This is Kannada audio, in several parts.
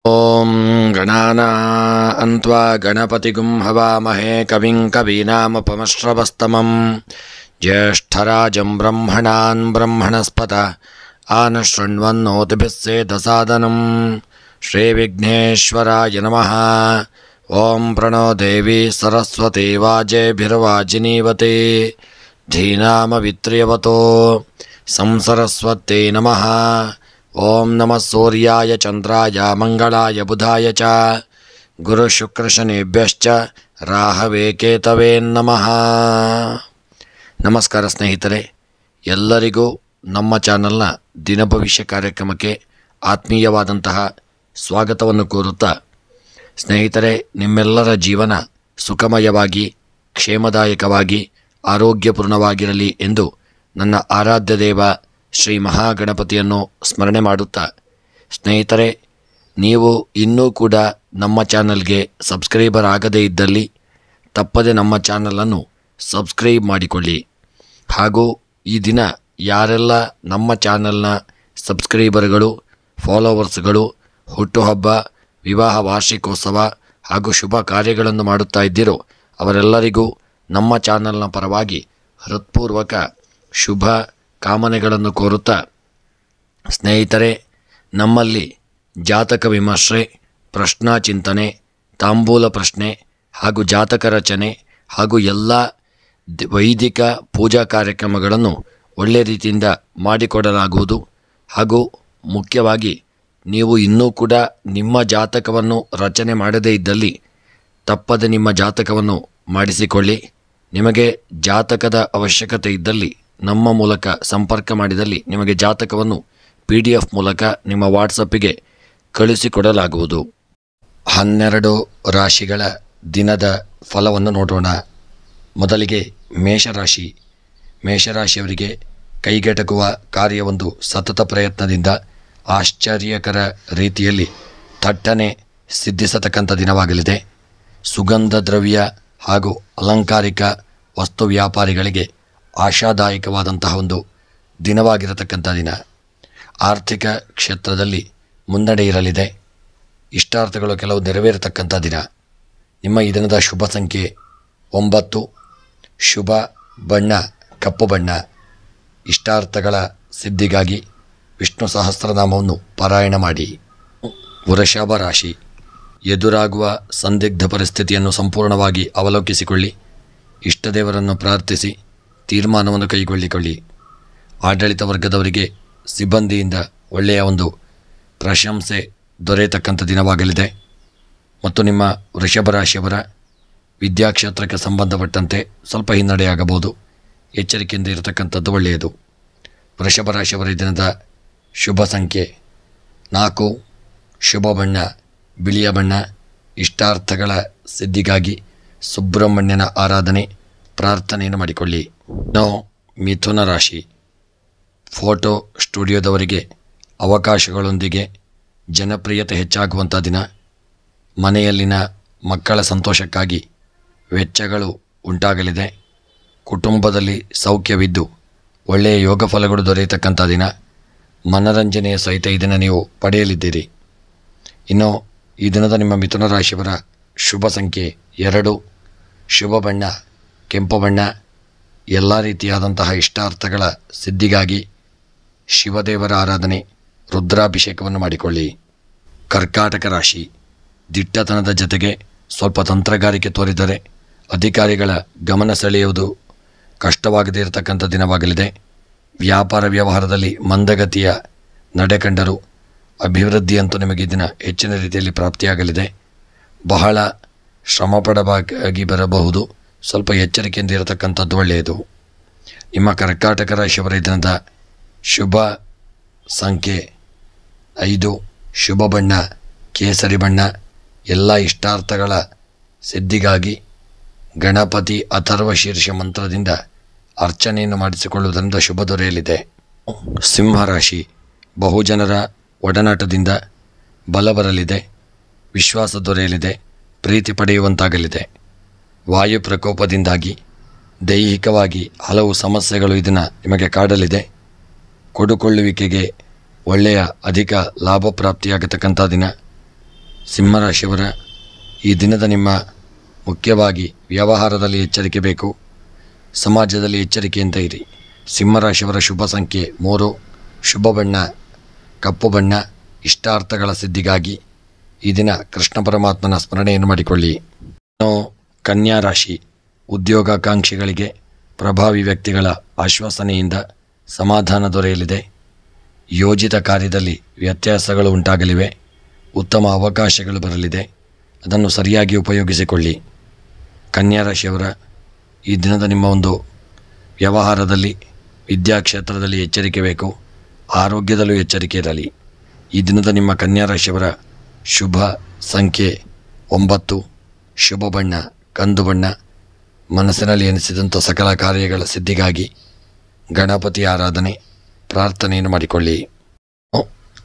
ಓಂ ಗಣಾನಾನ್ವಾ ಗಣಪತಿಗುಂ ಹವಾಮಹೇ ಕವಿಂ ಕವೀನಾಮುಪಮಶ್ರವಸ್ತಮಂ ಜ್ಯೇಷ್ಠರಾಜಂ ಬ್ರಹ್ಮಣಾನ್ ಬ್ರಹ್ಮಣಸ್ಪತ ಆನಶೃಣ್ವನ್ನೋತಿಭಿಸ್ಸೇದಸಾದನಂ ಶ್ರೀವಿಘ್ನೇಶ್ವರಾಯ ನಮಃ. ಓಂ ಪ್ರಣೋ ದೇವಿ ಸರಸ್ವತಿ ವಾಜೇಭಿರ್ವಾಜಿನೀವತಿ ಧೀನಾಮವಿತ್ರ್ಯವತೋ ಸಂಸರಸ್ವತ್ಯೈ ನಮಃ. ಓಂ ನಮಃ ಸೂರ್ಯಾಯ ಚಂದ್ರಾಯ ಮಂಗಳಾಯ ಬುಧಾಯ ಚ ಗುರುಶುಕ್ರಶನಿಭ್ಯಶ್ಚ ರಾಹವೇ ಕೇತವೇ ನಮಃ. ನಮಸ್ಕಾರ ಸ್ನೇಹಿತರೆ, ಎಲ್ಲರಿಗೂ ನಮ್ಮ ಚಾನಲ್ನ ದಿನಭವಿಷ್ಯ ಕಾರ್ಯಕ್ರಮಕ್ಕೆ ಆತ್ಮೀಯವಾದಂತಹ ಸ್ವಾಗತವನ್ನು ಕೋರುತ್ತಾ, ಸ್ನೇಹಿತರೆ, ನಿಮ್ಮೆಲ್ಲರ ಜೀವನ ಸುಖಮಯವಾಗಿ ಕ್ಷೇಮದಾಯಕವಾಗಿ ಆರೋಗ್ಯಪೂರ್ಣವಾಗಿರಲಿ ಎಂದು ನನ್ನ ಆರಾಧ್ಯ ದೇವ ಶ್ರೀ ಮಹಾಗಣಪತಿಯನ್ನು ಸ್ಮರಣೆ ಮಾಡುತ್ತಾ, ಸ್ನೇಹಿತರೆ, ನೀವು ಇನ್ನೂ ಕೂಡ ನಮ್ಮ ಚಾನಲ್ಗೆ ಸಬ್ಸ್ಕ್ರೈಬರ್ ಆಗದೇ ಇದ್ದಲ್ಲಿ ತಪ್ಪದೆ ನಮ್ಮ ಚಾನಲನ್ನು ಸಬ್ಸ್ಕ್ರೈಬ್ ಮಾಡಿಕೊಳ್ಳಿ. ಹಾಗೂ ಈ ದಿನ ಯಾರೆಲ್ಲ ನಮ್ಮ ಚಾನಲ್ನ ಸಬ್ಸ್ಕ್ರೈಬರ್ಗಳು, ಫಾಲೋವರ್ಸ್ಗಳು ಹುಟ್ಟುಹಬ್ಬ, ವಿವಾಹ ವಾರ್ಷಿಕೋತ್ಸವ ಹಾಗೂ ಶುಭ ಕಾರ್ಯಗಳನ್ನು ಮಾಡುತ್ತಾ ಇದ್ದೀರೋ ಅವರೆಲ್ಲರಿಗೂ ನಮ್ಮ ಚಾನಲ್ನ ಪರವಾಗಿ ಹೃತ್ಪೂರ್ವಕ ಶುಭ ಕಾಮನೆಗಳನ್ನು ಕೋರುತ್ತಾ, ಸ್ನೇಹಿತರೆ, ನಮ್ಮಲ್ಲಿ ಜಾತಕ ವಿಮರ್ಶೆ, ಪ್ರಶ್ನಾ ಚಿಂತನೆ, ತಾಂಬೂಲ ಪ್ರಶ್ನೆ ಹಾಗೂ ಜಾತಕ ರಚನೆ ಹಾಗೂ ಎಲ್ಲ ವೈದಿಕ ಪೂಜಾ ಕಾರ್ಯಕ್ರಮಗಳನ್ನು ಒಳ್ಳೆಯ ರೀತಿಯಿಂದ ಮಾಡಿಕೊಡಲಾಗುವುದು. ಹಾಗೂ ಮುಖ್ಯವಾಗಿ ನೀವು ಇನ್ನೂ ಕೂಡ ನಿಮ್ಮ ಜಾತಕವನ್ನು ರಚನೆ ಮಾಡದೇ ಇದ್ದಲ್ಲಿ ತಪ್ಪದೆ ನಿಮ್ಮ ಜಾತಕವನ್ನು ಮಾಡಿಸಿಕೊಳ್ಳಿ. ನಿಮಗೆ ಜಾತಕದ ಅವಶ್ಯಕತೆ ಇದ್ದಲ್ಲಿ ನಮ್ಮ ಮೂಲಕ ಸಂಪರ್ಕ ಮಾಡಿದಲ್ಲಿ ನಿಮಗೆ ಜಾತಕವನ್ನು PDF ಮೂಲಕ ನಿಮ್ಮ ವಾಟ್ಸಪ್ಪಿಗೆ ಕಳಿಸಿಕೊಡಲಾಗುವುದು. 12 ರಾಶಿಗಳ ದಿನದ ಫಲವನ್ನು ನೋಡೋಣ. ಮೊದಲಿಗೆ ಮೇಷರಾಶಿ. ಮೇಷರಾಶಿಯವರಿಗೆ ಕೈಗೆಟಕುವ ಕಾರ್ಯವೊಂದು ಸತತ ಪ್ರಯತ್ನದಿಂದ ಆಶ್ಚರ್ಯಕರ ರೀತಿಯಲ್ಲಿ ಥಟ್ಟನೆ ಸಿದ್ಧಿಸತಕ್ಕಂಥ ದಿನವಾಗಲಿದೆ. ಸುಗಂಧ ದ್ರವ್ಯ ಹಾಗೂ ಅಲಂಕಾರಿಕ ವಸ್ತು ವ್ಯಾಪಾರಿಗಳಿಗೆ ಆಶಾದಾಯಕವಾದಂತಹ ಒಂದು ದಿನವಾಗಿರತಕ್ಕಂಥ ದಿನ. ಆರ್ಥಿಕ ಕ್ಷೇತ್ರದಲ್ಲಿ ಮುನ್ನಡೆ ಇರಲಿದೆ. ಇಷ್ಟಾರ್ಥಗಳು ಕೆಲವು ನೆರವೇರತಕ್ಕಂಥ ದಿನ. ನಿಮ್ಮ ಈ ದಿನದ ಶುಭ ಸಂಖ್ಯೆ 9. ಶುಭ ಬಣ್ಣ ಕಪ್ಪು ಬಣ್ಣ. ಇಷ್ಟಾರ್ಥಗಳ ಸಿದ್ಧಿಗಾಗಿ ವಿಷ್ಣು ಸಹಸ್ರನಾಮವನ್ನು ಪಾರಾಯಣ ಮಾಡಿ. ವೃಷಭ ರಾಶಿ. ಎದುರಾಗುವ ಸಂದಿಗ್ಧ ಪರಿಸ್ಥಿತಿಯನ್ನು ಸಂಪೂರ್ಣವಾಗಿ ಅವಲೋಕಿಸಿಕೊಳ್ಳಿ. ಇಷ್ಟದೇವರನ್ನು ಪ್ರಾರ್ಥಿಸಿ ತೀರ್ಮಾನವನ್ನು ಕೈಗೊಳ್ಳಿಕೊಳ್ಳಿ. ಆಡಳಿತ ವರ್ಗದವರಿಗೆ ಸಿಬ್ಬಂದಿಯಿಂದ ಒಳ್ಳೆಯ ಒಂದು ಪ್ರಶಂಸೆ ದೊರೆಯತಕ್ಕಂಥ ದಿನವಾಗಲಿದೆ. ಮತ್ತು ನಿಮ್ಮ ವೃಷಭ ರಾಶಿಯವರ ವಿದ್ಯಾಕ್ಷೇತ್ರಕ್ಕೆ ಸಂಬಂಧಪಟ್ಟಂತೆ ಸ್ವಲ್ಪ ಹಿನ್ನಡೆಯಾಗಬಹುದು. ಎಚ್ಚರಿಕೆಯಿಂದ ಇರತಕ್ಕಂಥದ್ದು ಒಳ್ಳೆಯದು. ವೃಷಭ ರಾಶಿಯವರ ದಿನದ ಶುಭ ಸಂಖ್ಯೆ 4. ಶುಭ ಬಣ್ಣ ಬಿಳಿಯ ಬಣ್ಣ. ಇಷ್ಟಾರ್ಥಗಳ ಸಿದ್ಧಿಗಾಗಿ ಸುಬ್ರಹ್ಮಣ್ಯನ ಆರಾಧನೆ ಪ್ರಾರ್ಥನೆಯನ್ನು ಮಾಡಿಕೊಳ್ಳಿ. ಮಿಥುನ ರಾಶಿ. ಫೋಟೋ ಸ್ಟುಡಿಯೋದವರಿಗೆ ಅವಕಾಶಗಳೊಂದಿಗೆ ಜನಪ್ರಿಯತೆ ಹೆಚ್ಚಾಗುವಂಥ ದಿನ. ಮನೆಯಲ್ಲಿನ ಮಕ್ಕಳ ಸಂತೋಷಕ್ಕಾಗಿ ವೆಚ್ಚಗಳು ಉಂಟಾಗಲಿದೆ. ಕುಟುಂಬದಲ್ಲಿ ಸೌಖ್ಯವಿದ್ದು ಒಳ್ಳೆಯ ಯೋಗ ಫಲಗಳು ದೊರೆಯತಕ್ಕಂಥ ದಿನ. ಮನರಂಜನೆಯ ಸಹಿತ ಇದನ್ನು ನೀವು ಪಡೆಯಲಿದ್ದೀರಿ. ಇನ್ನು ಈ ದಿನದ ನಿಮ್ಮ ಮಿಥುನ ರಾಶಿಯವರ ಶುಭ ಸಂಖ್ಯೆ 2. ಶುಭ ಬಣ್ಣ ಕೆಂಪು ಬಣ್ಣ. ಎಲ್ಲ ರೀತಿಯಾದಂತಹ ಇಷ್ಟಾರ್ಥಗಳ ಸಿದ್ಧಿಗಾಗಿ ಶಿವದೇವರ ಆರಾಧನೆ, ರುದ್ರಾಭಿಷೇಕವನ್ನು ಮಾಡಿಕೊಳ್ಳಿ. ಕರ್ಕಾಟಕ ರಾಶಿ. ದಿಟ್ಟತನದ ಜೊತೆಗೆ ಸ್ವಲ್ಪ ತಂತ್ರಗಾರಿಕೆ ತೋರಿದರೆ ಅಧಿಕಾರಿಗಳ ಗಮನ ಸೆಳೆಯುವುದು ಕಷ್ಟವಾಗದೇ ಇರತಕ್ಕಂಥ ದಿನವಾಗಲಿದೆ. ವ್ಯಾಪಾರ ವ್ಯವಹಾರದಲ್ಲಿ ಮಂದಗತಿಯ ನಡೆ ಕಂಡರೂ ಅಭಿವೃದ್ಧಿಯಂತೂ ನಿಮಗೆ ಈ ದಿನ ಹೆಚ್ಚಿನ ರೀತಿಯಲ್ಲಿ ಪ್ರಾಪ್ತಿಯಾಗಲಿದೆ. ಬಹಳ ಶ್ರಮಪಡಬೇಕಾಗಿ ಬರಬಹುದು. ಸ್ವಲ್ಪ ಎಚ್ಚರಿಕೆಯಿಂದ ಇರತಕ್ಕಂಥದ್ದು ಒಳ್ಳೆಯದು. ನಿಮ್ಮ ಕರ್ಕಾಟಕ ರಾಶಿಯವರ ದಿನದ ಶುಭ ಸಂಖ್ಯೆ 5. ಶುಭ ಬಣ್ಣ ಕೇಸರಿ ಬಣ್ಣ. ಎಲ್ಲ ಇಷ್ಟಾರ್ಥಗಳ ಸಿದ್ಧಿಗಾಗಿ ಗಣಪತಿ ಅಥರ್ವ ಶೀರ್ಷ ಮಂತ್ರದಿಂದ ಅರ್ಚನೆಯನ್ನು ಮಾಡಿಸಿಕೊಳ್ಳುವುದರಿಂದ ಶುಭ ದೊರೆಯಲಿದೆ. ಸಿಂಹರಾಶಿ. ಬಹುಜನರ ಒಡನಾಟದಿಂದ ಬಲ ಬರಲಿದೆ. ವಿಶ್ವಾಸ ದೊರೆಯಲಿದೆ. ಪ್ರೀತಿ ಪಡೆಯುವಂತಾಗಲಿದೆ. ವಾಯು ಪ್ರಕೋಪದಿಂದಾಗಿ ದೈಹಿಕವಾಗಿ ಹಲವು ಸಮಸ್ಯೆಗಳು ಇದನ್ನು ನಿಮಗೆ ಕಾಡಲಿದೆ. ಕೊಡುಕೊಳ್ಳುವಿಕೆಗೆ ಒಳ್ಳೆಯ ಅಧಿಕ ಲಾಭ ಪ್ರಾಪ್ತಿಯಾಗತಕ್ಕಂಥ ದಿನ. ಸಿಂಹರಾಶಿಯವರ ಈ ದಿನದ ನಿಮ್ಮ ಮುಖ್ಯವಾಗಿ ವ್ಯವಹಾರದಲ್ಲಿ ಎಚ್ಚರಿಕೆ ಬೇಕು. ಸಮಾಜದಲ್ಲಿ ಎಚ್ಚರಿಕೆಯಿಂದ ಇರಿ. ಸಿಂಹರಾಶಿಯವರ ಶುಭ ಸಂಖ್ಯೆ 3, ಶುಭ ಬಣ್ಣ ಕಪ್ಪು ಬಣ್ಣ. ಇಷ್ಟಾರ್ಥಗಳ ಸಿದ್ಧಿಗಾಗಿ ಈ ದಿನ ಕೃಷ್ಣ ಪರಮಾತ್ಮನ ಸ್ಮರಣೆಯನ್ನು ಮಾಡಿಕೊಳ್ಳಿ. ಕನ್ಯಾ ರಾಶಿ, ಉದ್ಯೋಗಾಕಾಂಕ್ಷಿಗಳಿಗೆ ಪ್ರಭಾವಿ ವ್ಯಕ್ತಿಗಳ ಆಶ್ವಾಸನೆಯಿಂದ ಸಮಾಧಾನ ದೊರೆಯಲಿದೆ. ಯೋಜಿತ ಕಾರ್ಯದಲ್ಲಿ ವ್ಯತ್ಯಾಸಗಳು ಉಂಟಾಗಲಿವೆ. ಉತ್ತಮ ಅವಕಾಶಗಳು ಬರಲಿದೆ. ಅದನ್ನು ಸರಿಯಾಗಿ ಉಪಯೋಗಿಸಿಕೊಳ್ಳಿ. ಕನ್ಯಾ ರಾಶಿಯವರ ಈ ದಿನದ ನಿಮ್ಮ ಒಂದು ವ್ಯವಹಾರದಲ್ಲಿ, ವಿದ್ಯಾಕ್ಷೇತ್ರದಲ್ಲಿ ಎಚ್ಚರಿಕೆ ಬೇಕು. ಆರೋಗ್ಯದಲ್ಲೂ ಎಚ್ಚರಿಕೆ ಇರಲಿ. ಈ ದಿನದ ನಿಮ್ಮ ಕನ್ಯಾ ರಾಶಿಯವರ ಶುಭ ಸಂಖ್ಯೆ 9, ಶುಭ ಬಣ್ಣ ಕಂದು ಬಣ್ಣ. ಮನಸ್ಸಿನಲ್ಲಿ ಎನಿಸಿದಂಥ ಸಕಲ ಕಾರ್ಯಗಳ ಸಿದ್ಧಿಗಾಗಿ ಗಣಪತಿ ಆರಾಧನೆ, ಪ್ರಾರ್ಥನೆಯನ್ನು ಮಾಡಿಕೊಳ್ಳಿ.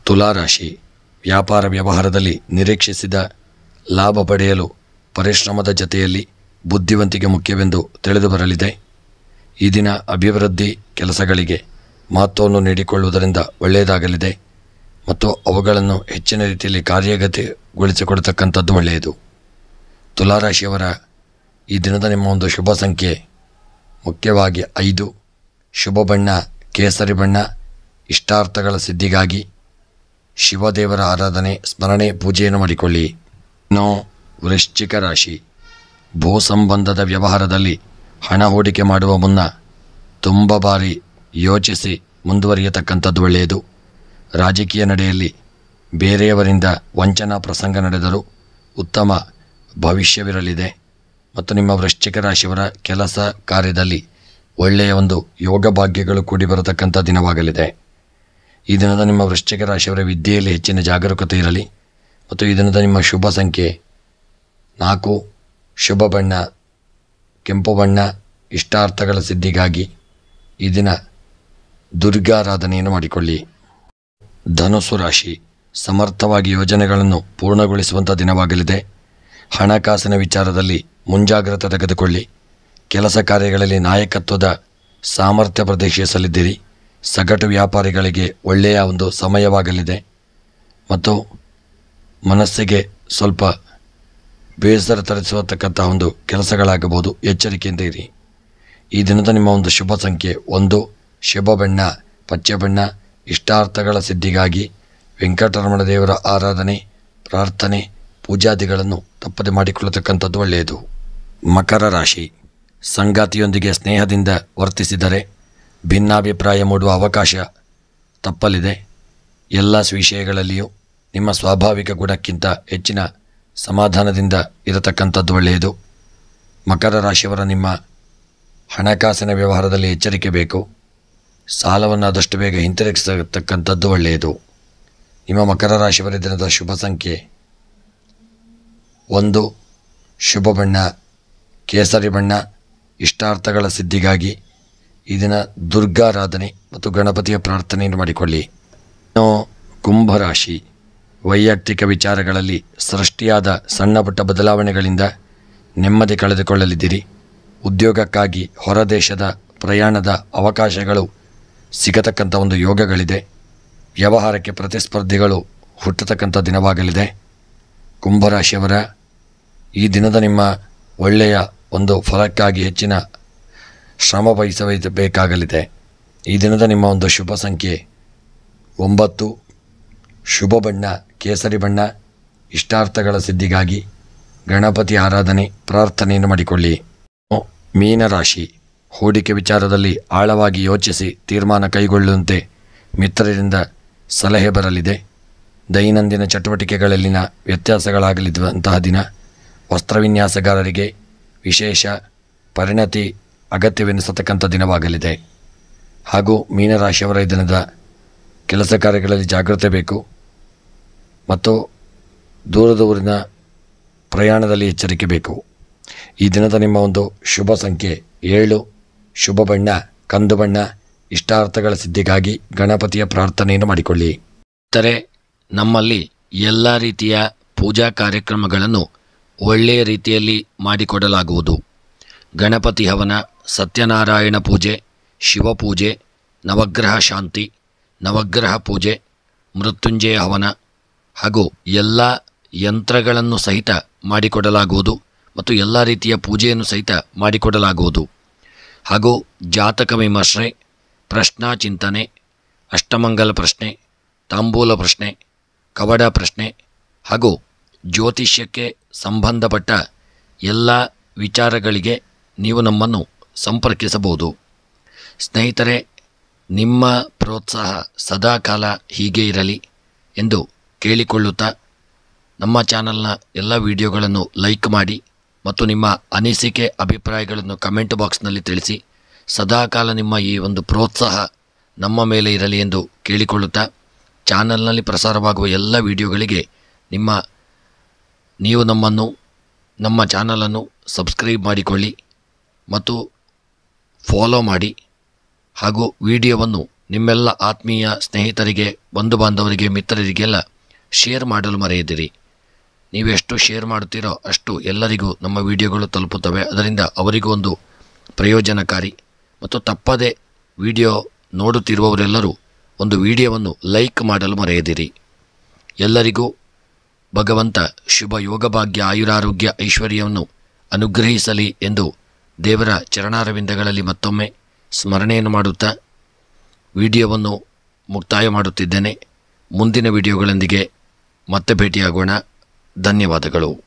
ತುಲಾರಾಶಿ, ವ್ಯಾಪಾರ ವ್ಯವಹಾರದಲ್ಲಿ ನಿರೀಕ್ಷಿಸಿದ ಲಾಭ ಪಡೆಯಲು ಪರಿಶ್ರಮದ ಜತೆಯಲ್ಲಿ ಬುದ್ಧಿವಂತಿಕೆ ಮುಖ್ಯವೆಂದು ತಿಳಿದು ಬರಲಿದೆ. ಈ ದಿನ ಅಭಿವೃದ್ಧಿ ಕೆಲಸಗಳಿಗೆ ಮಹತ್ವವನ್ನು ನೀಡಿಕೊಳ್ಳುವುದರಿಂದ ಒಳ್ಳೆಯದಾಗಲಿದೆ ಮತ್ತು ಅವುಗಳನ್ನು ಹೆಚ್ಚಿನ ರೀತಿಯಲ್ಲಿ ಕಾರ್ಯಗತಿಗೊಳಿಸಿಕೊಡ್ತಕ್ಕಂಥದ್ದು ಒಳ್ಳೆಯದು. ತುಲಾರಾಶಿಯವರ ಈ ದಿನದ ನಿಮ್ಮ ಒಂದು ಶುಭ ಸಂಖ್ಯೆ ಮುಖ್ಯವಾಗಿ 5, ಶುಭ ಬಣ್ಣ ಕೇಸರಿ ಬಣ್ಣ. ಇಷ್ಟಾರ್ಥಗಳ ಸಿದ್ಧಿಗಾಗಿ ಶಿವದೇವರ ಆರಾಧನೆ, ಸ್ಮರಣೆ, ಪೂಜೆಯನ್ನು ಮಾಡಿಕೊಳ್ಳಿ. ಇನ್ನು ವೃಶ್ಚಿಕ ರಾಶಿ, ಭೂ ಸಂಬಂಧದ ವ್ಯವಹಾರದಲ್ಲಿ ಹಣ ಹೂಡಿಕೆ ಮಾಡುವ ಮುನ್ನ ತುಂಬ ಬಾರಿ ಯೋಚಿಸಿ ಮುಂದುವರಿಯತಕ್ಕಂಥದ್ದು ಒಳ್ಳೆಯದು. ರಾಜಕೀಯ ನಡೆಯಲ್ಲಿ ಬೇರೆಯವರಿಂದ ವಂಚನಾ ಪ್ರಸಂಗ ನಡೆದರೂ ಉತ್ತಮ ಭವಿಷ್ಯವಿರಲಿದೆ ಮತ್ತು ನಿಮ್ಮ ವೃಶ್ಚಿಕ ರಾಶಿಯವರ ಕೆಲಸ ಕಾರ್ಯದಲ್ಲಿ ಒಳ್ಳೆಯ ಒಂದು ಯೋಗ ಭಾಗ್ಯಗಳು ಕೂಡಿ ಬರತಕ್ಕಂಥ ದಿನವಾಗಲಿದೆ. ಈ ದಿನದ ನಿಮ್ಮ ವೃಶ್ಚಿಕ ರಾಶಿಯವರ ವಿದ್ಯೆಯಲ್ಲಿ ಹೆಚ್ಚಿನ ಜಾಗರೂಕತೆ ಇರಲಿ ಮತ್ತು ಈ ದಿನದ ನಿಮ್ಮ ಶುಭ ಸಂಖ್ಯೆ 4, ಶುಭ ಬಣ್ಣ ಕೆಂಪು ಬಣ್ಣ. ಇಷ್ಟಾರ್ಥಗಳ ಸಿದ್ಧಿಗಾಗಿ ಈ ದಿನ ದುರ್ಗಾರಾಧನೆಯನ್ನು ಮಾಡಿಕೊಳ್ಳಿ. ಧನುಸ್ಸು ರಾಶಿ, ಸಮರ್ಥವಾಗಿ ಯೋಜನೆಗಳನ್ನು ಪೂರ್ಣಗೊಳಿಸುವಂಥ ದಿನವಾಗಲಿದೆ. ಹಣಕಾಸಿನ ವಿಚಾರದಲ್ಲಿ ಮುಂಜಾಗ್ರತೆ ತೆಗೆದುಕೊಳ್ಳಿ. ಕೆಲಸ ಕಾರ್ಯಗಳಲ್ಲಿ ನಾಯಕತ್ವದ ಸಾಮರ್ಥ್ಯ ಪ್ರದರ್ಶಿಸಲಿದ್ದೀರಿ. ಸಗಟು ವ್ಯಾಪಾರಿಗಳಿಗೆ ಒಳ್ಳೆಯ ಒಂದು ಸಮಯವಾಗಲಿದೆ ಮತ್ತು ಮನಸ್ಸಿಗೆ ಸ್ವಲ್ಪ ಬೇಸರ ತರಿಸುವತಕ್ಕಂಥ ಒಂದು ಕೆಲಸಗಳಾಗಬಹುದು. ಎಚ್ಚರಿಕೆಯಿಂದ ಇರಿ. ಈ ದಿನದ ನಿಮ್ಮ ಒಂದು ಶುಭ ಸಂಖ್ಯೆ 1, ಶುಭ ಬಣ್ಣ ಪಚ್ಚೆ ಬಣ್ಣ. ಇಷ್ಟಾರ್ಥಗಳ ಸಿದ್ಧಿಗಾಗಿ ವೆಂಕಟರಮಣ ದೇವರ ಆರಾಧನೆ, ಪ್ರಾರ್ಥನೆ, ಪೂಜಾದಿಗಳನ್ನು ತಪ್ಪದೆ ಮಾಡಿಕೊಳ್ಳತಕ್ಕಂಥದ್ದು ಒಳ್ಳೆಯದು. ಮಕರ ರಾಶಿ, ಸಂಗಾತಿಯೊಂದಿಗೆ ಸ್ನೇಹದಿಂದ ವರ್ತಿಸಿದರೆ ಭಿನ್ನಾಭಿಪ್ರಾಯ ಮೂಡುವ ಅವಕಾಶ ತಪ್ಪಲಿದೆ. ಎಲ್ಲ ವಿಷಯಗಳಲ್ಲಿಯೂ ನಿಮ್ಮ ಸ್ವಾಭಾವಿಕ ಗುಣಕ್ಕಿಂತ ಹೆಚ್ಚಿನ ಸಮಾಧಾನದಿಂದ ಇರತಕ್ಕಂಥದ್ದು ಒಳ್ಳೆಯದು. ಮಕರ ರಾಶಿಯವರ ನಿಮ್ಮ ಹಣಕಾಸಿನ ವ್ಯವಹಾರದಲ್ಲಿ ಎಚ್ಚರಿಕೆ ಬೇಕು. ಸಾಲವನ್ನು ಆದಷ್ಟು ಬೇಗ ಹಿಂತಿರುಗಿಸತಕ್ಕಂಥದ್ದು ಒಳ್ಳೆಯದು. ನಿಮ್ಮ ಮಕರ ರಾಶಿಯವರ ದಿನದ ಶುಭ ಸಂಖ್ಯೆ 1, ಶುಭ ಬಣ್ಣ ಕೇಸರಿ ಬಣ್ಣ. ಇಷ್ಟಾರ್ಥಗಳ ಸಿದ್ಧಿಗಾಗಿ ಈ ದಿನ ದುರ್ಗಾರಾಧನೆ ಮತ್ತು ಗಣಪತಿಯ ಪ್ರಾರ್ಥನೆಯನ್ನು ಮಾಡಿಕೊಳ್ಳಿ. ಇನ್ನು ಕುಂಭರಾಶಿ, ವೈಯಕ್ತಿಕ ವಿಚಾರಗಳಲ್ಲಿ ಸೃಷ್ಟಿಯಾದ ಸಣ್ಣ ಪುಟ್ಟ ಬದಲಾವಣೆಗಳಿಂದ ನೆಮ್ಮದಿ ಕಳೆದುಕೊಳ್ಳಲಿದ್ದೀರಿ. ಉದ್ಯೋಗಕ್ಕಾಗಿ ಹೊರದೇಶದ ಪ್ರಯಾಣದ ಅವಕಾಶಗಳು ಸಿಗತಕ್ಕಂಥ ಒಂದು ಯೋಗಗಳಿದೆ. ವ್ಯವಹಾರಕ್ಕೆ ಪ್ರತಿಸ್ಪರ್ಧಿಗಳು ಹುಟ್ಟತಕ್ಕಂಥ ದಿನವಾಗಲಿದೆ. ಕುಂಭರಾಶಿಯವರ ಈ ದಿನದ ನಿಮ್ಮ ಒಳ್ಳೆಯ ಒಂದು ಫಲಕ್ಕಾಗಿ ಹೆಚ್ಚಿನ ಶ್ರಮ ವಹಿಸಬೇಕಾಗಲಿದೆ. ಈ ದಿನದ ನಿಮ್ಮ ಒಂದು ಶುಭ ಸಂಖ್ಯೆ 9, ಶುಭ ಬಣ್ಣ ಕೇಸರಿ ಬಣ್ಣ. ಇಷ್ಟಾರ್ಥಗಳ ಸಿದ್ಧಿಗಾಗಿ ಗಣಪತಿ ಆರಾಧನೆ, ಪ್ರಾರ್ಥನೆಯನ್ನು ಮಾಡಿಕೊಳ್ಳಿ. ಮೀನರಾಶಿ, ಹೂಡಿಕೆ ವಿಚಾರದಲ್ಲಿ ಆಳವಾಗಿ ಯೋಚಿಸಿ ತೀರ್ಮಾನ ಕೈಗೊಳ್ಳುವಂತೆ ಮಿತ್ರರಿಂದ ಸಲಹೆ ಬರಲಿದೆ. ದೈನಂದಿನ ಚಟುವಟಿಕೆಗಳಲ್ಲಿನ ವ್ಯತ್ಯಾಸಗಳಾಗಲಿದ್ದಂತಹ ದಿನ. ವಸ್ತ್ರವಿನ್ಯಾಸಗಾರರಿಗೆ ವಿಶೇಷ ಪರಿಣತಿ ಅಗತ್ಯವೆನಿಸತಕ್ಕಂಥ ದಿನವಾಗಲಿದೆ. ಹಾಗೂ ಮೀನರಾಶಿಯವರ ಈ ದಿನದ ಕೆಲಸ ಕಾರ್ಯಗಳಲ್ಲಿ ಜಾಗ್ರತೆ ಬೇಕು ಮತ್ತು ದೂರದ ಪ್ರಯಾಣದಲ್ಲಿ ಎಚ್ಚರಿಕೆ ಬೇಕು. ಈ ದಿನದ ನಿಮ್ಮ ಒಂದು ಶುಭ ಸಂಖ್ಯೆ 7, ಶುಭ ಬಣ್ಣ ಕಂದು ಬಣ್ಣ. ಇಷ್ಟಾರ್ಥಗಳ ಸಿದ್ಧಿಗಾಗಿ ಗಣಪತಿಯ ಪ್ರಾರ್ಥನೆಯನ್ನು ಮಾಡಿಕೊಳ್ಳಿ. ಇತರೆ ನಮ್ಮಲ್ಲಿ ಎಲ್ಲ ರೀತಿಯ ಪೂಜಾ ಕಾರ್ಯಕ್ರಮಗಳನ್ನು ಒಳ್ಳೆಯ ರೀತಿಯಲ್ಲಿ ಮಾಡಿಕೊಡಲಾಗುವುದು. ಗಣಪತಿ ಹವನ, ಸತ್ಯನಾರಾಯಣ ಪೂಜೆ, ಶಿವಪೂಜೆ, ನವಗ್ರಹ ಶಾಂತಿ, ನವಗ್ರಹ ಪೂಜೆ, ಮೃತ್ಯುಂಜಯ ಹವನ ಹಾಗೂ ಎಲ್ಲ ಯಂತ್ರಗಳನ್ನು ಸಹಿತ ಮಾಡಿಕೊಡಲಾಗುವುದು ಮತ್ತು ಎಲ್ಲ ರೀತಿಯ ಪೂಜೆಯನ್ನು ಸಹಿತ ಮಾಡಿಕೊಡಲಾಗುವುದು. ಹಾಗೂ ಜಾತಕ ವಿಮರ್ಶೆ, ಪ್ರಶ್ನಾ ಚಿಂತನೆ, ಅಷ್ಟಮಂಗಲ ಪ್ರಶ್ನೆ, ತಾಂಬೂಲ ಪ್ರಶ್ನೆ, ಕವಡ ಪ್ರಶ್ನೆ ಹಾಗೂ ಜ್ಯೋತಿಷ್ಯಕ್ಕೆ ಸಂಬಂಧಪಟ್ಟ ಎಲ್ಲ ವಿಚಾರಗಳಿಗೆ ನೀವು ನಮ್ಮನ್ನು ಸಂಪರ್ಕಿಸಬಹುದು. ಸ್ನೇಹಿತರೆ, ನಿಮ್ಮ ಪ್ರೋತ್ಸಾಹ ಸದಾಕಾಲ ಹೀಗೆ ಇರಲಿ ಎಂದು ಕೇಳಿಕೊಳ್ಳುತ್ತಾ ನಮ್ಮ ಚಾನಲ್ನ ಎಲ್ಲ ವಿಡಿಯೋಗಳನ್ನು ಲೈಕ್ ಮಾಡಿ ಮತ್ತು ನಿಮ್ಮ ಅನಿಸಿಕೆ ಅಭಿಪ್ರಾಯಗಳನ್ನು ಕಮೆಂಟ್ ಬಾಕ್ಸ್ನಲ್ಲಿ ತಿಳಿಸಿ. ಸದಾಕಾಲ ನಿಮ್ಮ ಈ ಒಂದು ಪ್ರೋತ್ಸಾಹ ನಮ್ಮ ಮೇಲೆ ಇರಲಿ ಎಂದು ಕೇಳಿಕೊಳ್ಳುತ್ತಾ ಚಾನಲ್ನಲ್ಲಿ ಪ್ರಸಾರವಾಗುವ ಎಲ್ಲ ವಿಡಿಯೋಗಳಿಗೆ ನೀವು ನಮ್ಮ ಚಾನಲನ್ನು ಸಬ್ಸ್ಕ್ರೈಬ್ ಮಾಡಿಕೊಳ್ಳಿ ಮತ್ತು ಫಾಲೋ ಮಾಡಿ. ಹಾಗೂ ವಿಡಿಯೋವನ್ನು ನಿಮ್ಮೆಲ್ಲ ಆತ್ಮೀಯ ಸ್ನೇಹಿತರಿಗೆ, ಬಂಧು ಬಾಂಧವರಿಗೆ, ಮಿತ್ರರಿಗೆಲ್ಲ ಶೇರ್ ಮಾಡಲು ಮರೆಯದಿರಿ. ನೀವೆಷ್ಟು ಶೇರ್ ಮಾಡುತ್ತೀರೋ ಅಷ್ಟು ಎಲ್ಲರಿಗೂ ನಮ್ಮ ವಿಡಿಯೋಗಳು ತಲುಪುತ್ತವೆ. ಅದರಿಂದ ಅವರಿಗೂ ಒಂದು ಪ್ರಯೋಜನಕಾರಿ. ಮತ್ತು ತಪ್ಪದೆ ವಿಡಿಯೋ ನೋಡುತ್ತಿರುವವರೆಲ್ಲರೂ ಒಂದು ವಿಡಿಯೋವನ್ನು ಲೈಕ್ ಮಾಡಲು ಮರೆಯದಿರಿ. ಎಲ್ಲರಿಗೂ ಭಗವಂತ ಶುಭ ಯೋಗಭಾಗ್ಯ, ಆಯುರಾರೋಗ್ಯ, ಐಶ್ವರ್ಯವನ್ನು ಅನುಗ್ರಹಿಸಲಿ ಎಂದು ದೇವರ ಚರಣಾರವಿಂದಗಳಲ್ಲಿ ಮತ್ತೊಮ್ಮೆ ಸ್ಮರಣೆಯನ್ನು ಮಾಡುತ್ತಾ ವಿಡಿಯೋವನ್ನು ಮುಕ್ತಾಯ ಮಾಡುತ್ತಿದ್ದೇನೆ. ಮುಂದಿನ ವಿಡಿಯೋಗಳೊಂದಿಗೆ ಮತ್ತೆ ಭೇಟಿಯಾಗೋಣ. ಧನ್ಯವಾದಗಳು.